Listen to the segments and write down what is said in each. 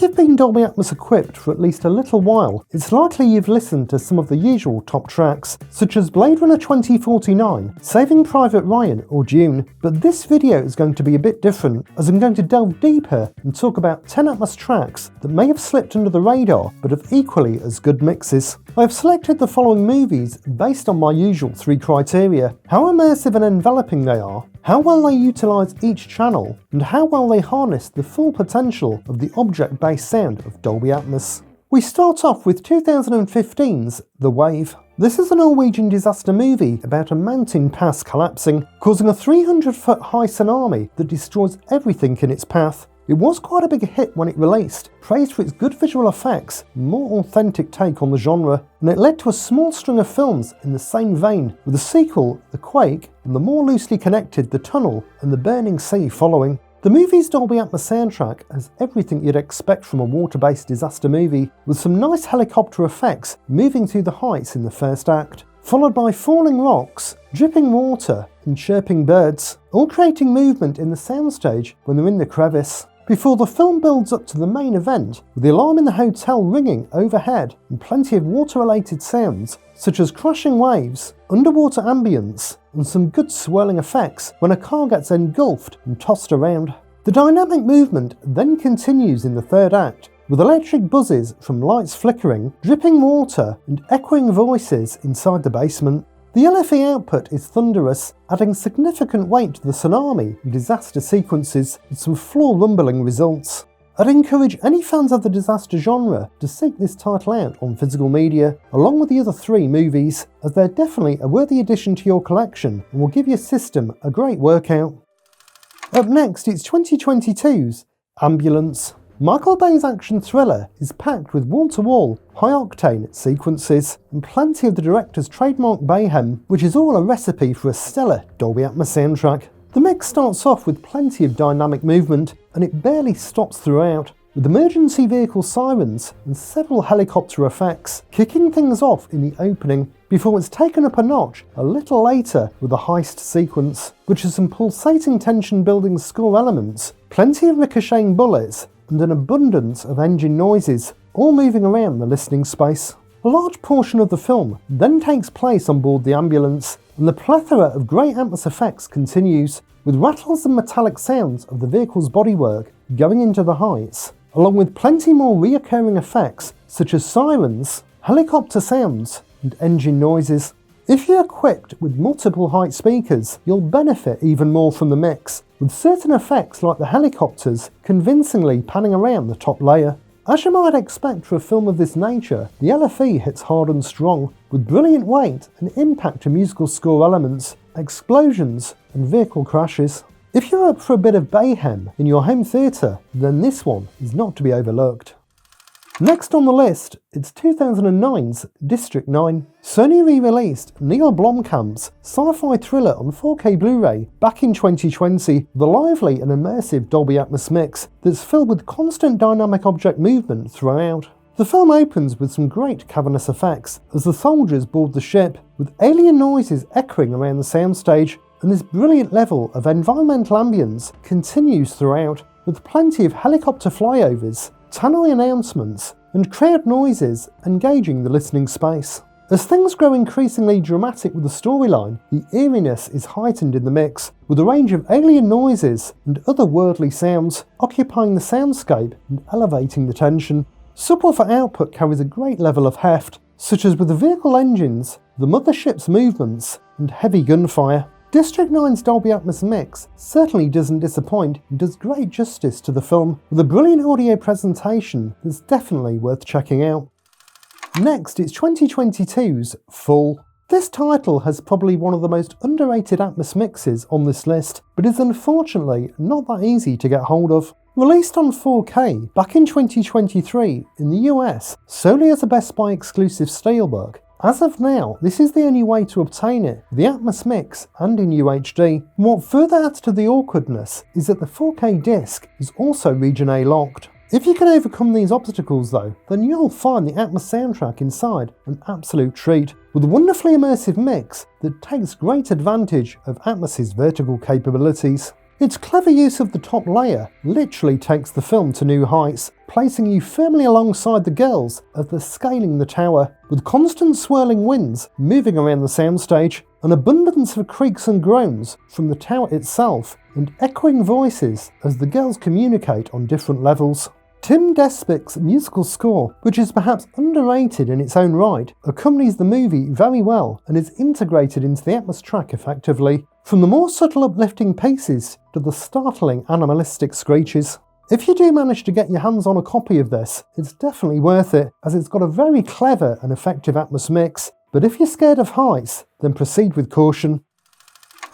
you've been Dolby Atmos equipped for at least a little while, it's likely you've listened to some of the usual top tracks, such as Blade Runner 2049, Saving Private Ryan or Dune, but this video is going to be a bit different, as I'm going to delve deeper and talk about 10 Atmos tracks that may have slipped under the radar but have equally as good mixes. I have selected the following movies based on my usual 3 criteria: how immersive and enveloping they are, how well they utilise each channel, and how well they harness the full potential of the object-based sound of Dolby Atmos. We start off with 2015's The Wave. This is a Norwegian disaster movie about a mountain pass collapsing, causing a 300-foot high tsunami that destroys everything in its path. It was quite a big hit when it released, praised for its good visual effects, more authentic take on the genre, and it led to a small string of films in the same vein, with the sequel, The Quake, and the more loosely connected The Tunnel and The Burning Sea following. The movie's Dolby Atmos soundtrack has everything you'd expect from a water-based disaster movie, with some nice helicopter effects moving through the heights in the first act, followed by falling rocks, dripping water, and chirping birds, all creating movement in the soundstage when they're in the crevice, before the film builds up to the main event, with the alarm in the hotel ringing overhead and plenty of water-related sounds, such as crashing waves, underwater ambience, and some good swirling effects when a car gets engulfed and tossed around. The dynamic movement then continues in the third act, with electric buzzes from lights flickering, dripping water, and echoing voices inside the basement. The LFE output is thunderous, adding significant weight to the tsunami and disaster sequences, with some floor-rumbling results. I'd encourage any fans of the disaster genre to seek this title out on physical media, along with the other 3 movies, as they're definitely a worthy addition to your collection and will give your system a great workout. Up next, it's 2022's Ambulance. Michael Bay's action thriller is packed with wall-to-wall, high-octane sequences, and plenty of the director's trademark bayhem, which is all a recipe for a stellar Dolby Atmos soundtrack. The mix starts off with plenty of dynamic movement, and it barely stops throughout, with emergency vehicle sirens and several helicopter effects, kicking things off in the opening, before it's taken up a notch a little later with a heist sequence, which has some pulsating tension-building score elements, plenty of ricocheting bullets, and an abundance of engine noises, all moving around the listening space. A large portion of the film then takes place on board the ambulance, and the plethora of great Atmos effects continues, with rattles and metallic sounds of the vehicle's bodywork going into the heights, along with plenty more reoccurring effects such as sirens, helicopter sounds, and engine noises. If you're equipped with multiple height speakers, you'll benefit even more from the mix, with certain effects like the helicopters convincingly panning around the top layer. As you might expect for a film of this nature, the LFE hits hard and strong, with brilliant weight and impact to musical score elements, explosions, and vehicle crashes. If you're up for a bit of bayhem in your home theatre, then this one is not to be overlooked. Next on the list, it's 2009's District 9. Sony re-released Neil Blomkamp's sci-fi thriller on 4K Blu-ray back in 2020, with a lively and immersive Dolby Atmos mix that's filled with constant dynamic object movement throughout. The film opens with some great cavernous effects as the soldiers board the ship, with alien noises echoing around the soundstage, and this brilliant level of environmental ambience continues throughout, with plenty of helicopter flyovers, tannoy announcements, and crowd noises engaging the listening space. As things grow increasingly dramatic with the storyline, the eeriness is heightened in the mix, with a range of alien noises and otherworldly sounds occupying the soundscape and elevating the tension. Subwoofer output carries a great level of heft, such as with the vehicle engines, the mothership's movements, and heavy gunfire. District 9's Dolby Atmos mix certainly doesn't disappoint and does great justice to the film, with a brilliant audio presentation that's definitely worth checking out. Next, it's 2022's Full. This title has probably one of the most underrated Atmos mixes on this list, but is unfortunately not that easy to get hold of. Released on 4K back in 2023 in the US solely as a Best Buy exclusive Steelbook, as of now, this is the only way to obtain it, the Atmos mix and in UHD. And what further adds to the awkwardness is that the 4K disc is also Region A locked. If you can overcome these obstacles though, then you'll find the Atmos soundtrack inside an absolute treat, with a wonderfully immersive mix that takes great advantage of Atmos's vertical capabilities. Its clever use of the top layer literally takes the film to new heights, placing you firmly alongside the girls as they're scaling the tower, with constant swirling winds moving around the soundstage, an abundance of creaks and groans from the tower itself, and echoing voices as the girls communicate on different levels. Tim Despick's musical score, which is perhaps underrated in its own right, accompanies the movie very well and is integrated into the Atmos track effectively, from the more subtle uplifting pieces to the startling animalistic screeches. If you do manage to get your hands on a copy of this, it's definitely worth it, as it's got a very clever and effective Atmos mix, but if you're scared of heights, then proceed with caution.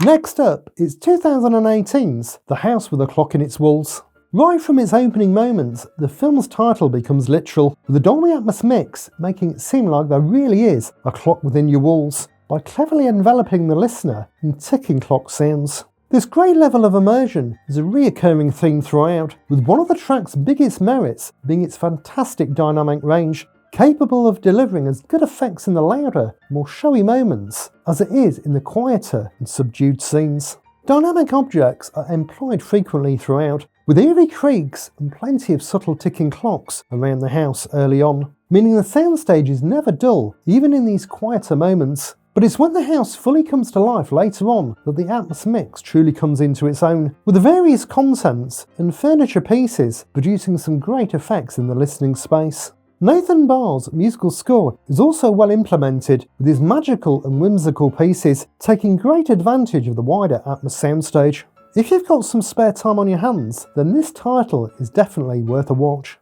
Next up is 2018's The House with a Clock in Its Walls. Right from its opening moments, the film's title becomes literal, with the Dolby Atmos mix making it seem like there really is a clock within your walls, by cleverly enveloping the listener in ticking clock sounds. This great level of immersion is a reoccurring theme throughout, with one of the track's biggest merits being its fantastic dynamic range, capable of delivering as good effects in the louder, more showy moments as it is in the quieter and subdued scenes. Dynamic objects are employed frequently throughout, with eerie creaks and plenty of subtle ticking clocks around the house early on, meaning the soundstage is never dull, even in these quieter moments. But it's when the house fully comes to life later on that the Atmos mix truly comes into its own, with the various contents and furniture pieces producing some great effects in the listening space. Nathan Barr's musical score is also well implemented, with his magical and whimsical pieces taking great advantage of the wider Atmos soundstage. If you've got some spare time on your hands, then this title is definitely worth a watch.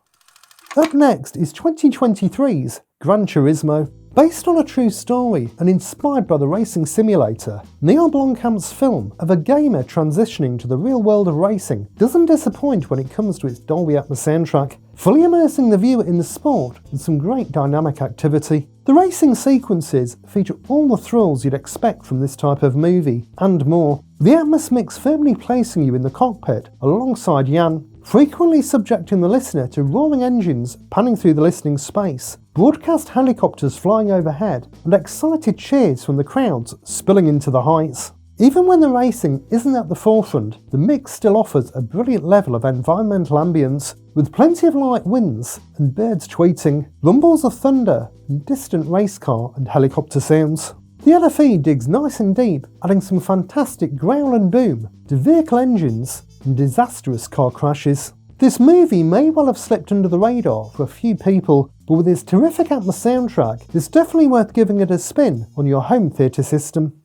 Up next is 2023's Gran Turismo. Based on a true story and inspired by the racing simulator, Neil Blomkamp's film of a gamer transitioning to the real world of racing doesn't disappoint when it comes to its Dolby Atmos soundtrack, fully immersing the viewer in the sport with some great dynamic activity. The racing sequences feature all the thrills you'd expect from this type of movie, and more. The Atmos mix firmly placing you in the cockpit alongside Jan, frequently subjecting the listener to roaring engines panning through the listening space, broadcast helicopters flying overhead, and excited cheers from the crowds spilling into the heights. Even when the racing isn't at the forefront, the mix still offers a brilliant level of environmental ambience, with plenty of light winds and birds tweeting, rumbles of thunder, and distant race car and helicopter sounds. The LFE digs nice and deep, adding some fantastic growl and boom to vehicle engines and disastrous car crashes. This movie may well have slipped under the radar for a few people, but with its terrific Atmos soundtrack, it's definitely worth giving it a spin on your home theatre system.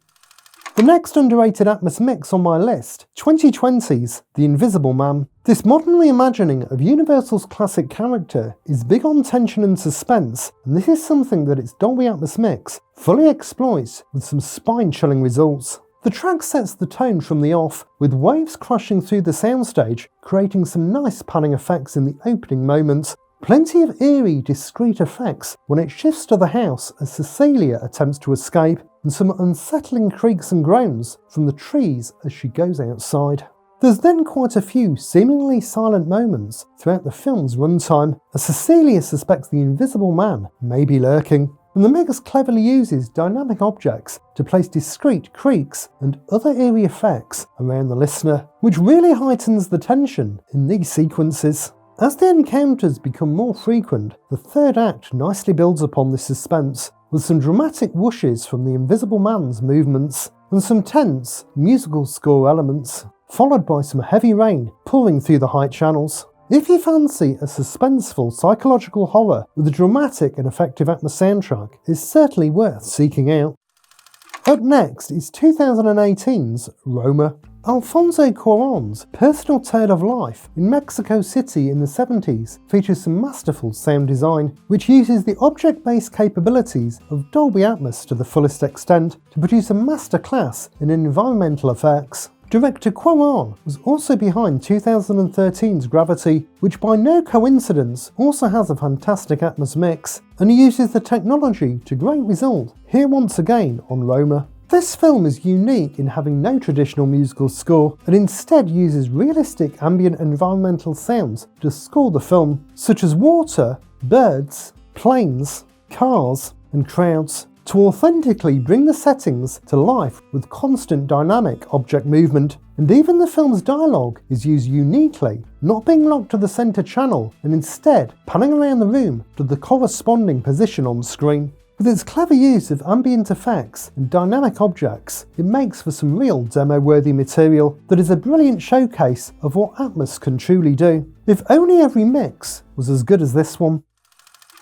The next underrated Atmos mix on my list, 2020's The Invisible Man. This modern reimagining of Universal's classic character is big on tension and suspense, and this is something that its Dolby Atmos mix fully exploits with some spine-chilling results. The track sets the tone from the off, with waves crashing through the soundstage, creating some nice panning effects in the opening moments, plenty of eerie, discreet effects when it shifts to the house as Cecilia attempts to escape, and some unsettling creaks and groans from the trees as she goes outside. There's then quite a few seemingly silent moments throughout the film's runtime, as Cecilia suspects the Invisible Man may be lurking, and the mix cleverly uses dynamic objects to place discreet creaks and other eerie effects around the listener, which really heightens the tension in these sequences. As the encounters become more frequent, the third act nicely builds upon this suspense, with some dramatic whooshes from the Invisible Man's movements, and some tense, musical score elements, followed by some heavy rain pouring through the height channels. If you fancy a suspenseful psychological horror with a dramatic and effective Atmos soundtrack, it's certainly worth seeking out. Up next is 2018's Roma. Alfonso Cuarón's personal tale of life in Mexico City in the 70s features some masterful sound design, which uses the object-based capabilities of Dolby Atmos to the fullest extent to produce a masterclass in environmental effects. Director Cuarón was also behind 2013's Gravity, which by no coincidence also has a fantastic Atmos mix, and he uses the technology to great result here once again on Roma. This film is unique in having no traditional musical score, and instead uses realistic ambient environmental sounds to score the film, such as water, birds, planes, cars, and crowds. to authentically bring the settings to life with constant dynamic object movement. And even the film's dialogue is used uniquely, not being locked to the centre channel and instead panning around the room to the corresponding position on screen. With its clever use of ambient effects and dynamic objects, it makes for some real demo-worthy material that is a brilliant showcase of what Atmos can truly do. If only every mix was as good as this one.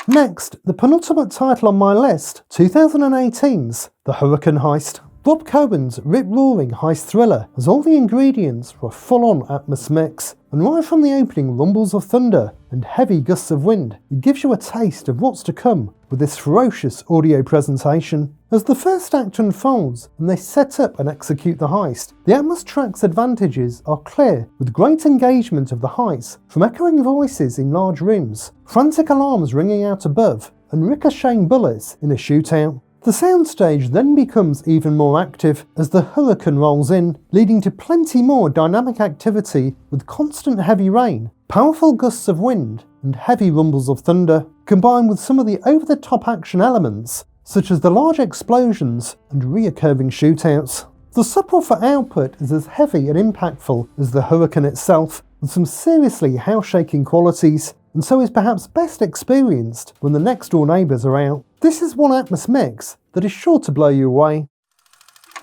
Next, the penultimate title on my list, 2018's The Hurricane Heist. Bob Cohen's rip-roaring heist thriller has all the ingredients for a full-on Atmos mix, and right from the opening rumbles of thunder and heavy gusts of wind, it gives you a taste of what's to come with this ferocious audio presentation. As the first act unfolds and they set up and execute the heist, the Atmos track's advantages are clear, with great engagement of the heights, from echoing voices in large rooms, frantic alarms ringing out above, and ricocheting bullets in a shootout. The soundstage then becomes even more active as the hurricane rolls in, leading to plenty more dynamic activity with constant heavy rain, powerful gusts of wind, and heavy rumbles of thunder, combined with some of the over-the-top action elements, such as the large explosions and reoccurring shootouts. The subwoofer output is as heavy and impactful as the hurricane itself, with some seriously house-shaking qualities, and so is perhaps best experienced when the next-door neighbours are out. This is one Atmos mix that is sure to blow you away.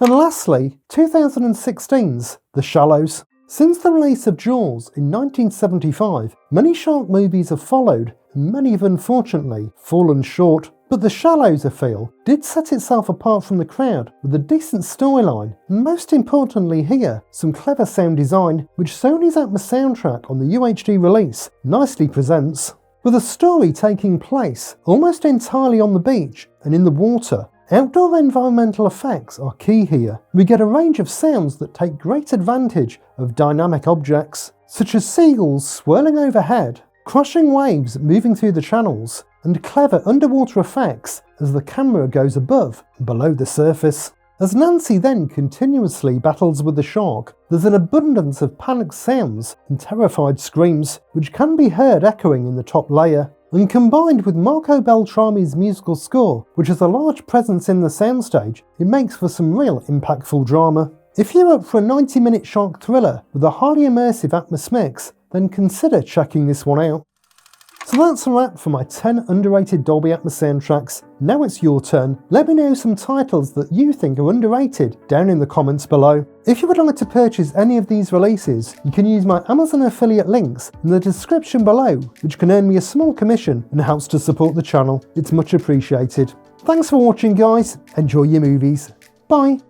And lastly, 2016's The Shallows. Since the release of Jaws in 1975, many shark movies have followed, and many have unfortunately fallen short. But The Shallows, I feel, did set itself apart from the crowd with a decent storyline, and most importantly here, some clever sound design, which Sony's Atmos soundtrack on the UHD release nicely presents. With a story taking place almost entirely on the beach and in the water, outdoor environmental effects are key here. We get a range of sounds that take great advantage of dynamic objects, such as seagulls swirling overhead, crashing waves moving through the channels, and clever underwater effects as the camera goes above and below the surface. As Nancy then continuously battles with the shark, there's an abundance of panicked sounds and terrified screams, which can be heard echoing in the top layer. And combined with Marco Beltrami's musical score, which has a large presence in the soundstage, it makes for some real impactful drama. If you're up for a 90-minute shark thriller with a highly immersive Atmos mix, then consider checking this one out. So that's a wrap for my 10 underrated Dolby Atmos soundtracks. Now it's your turn. Let me know some titles that you think are underrated down in the comments below. If you would like to purchase any of these releases, you can use my Amazon affiliate links in the description below, which can earn me a small commission and helps to support the channel. It's much appreciated. Thanks for watching, guys. Enjoy your movies. Bye.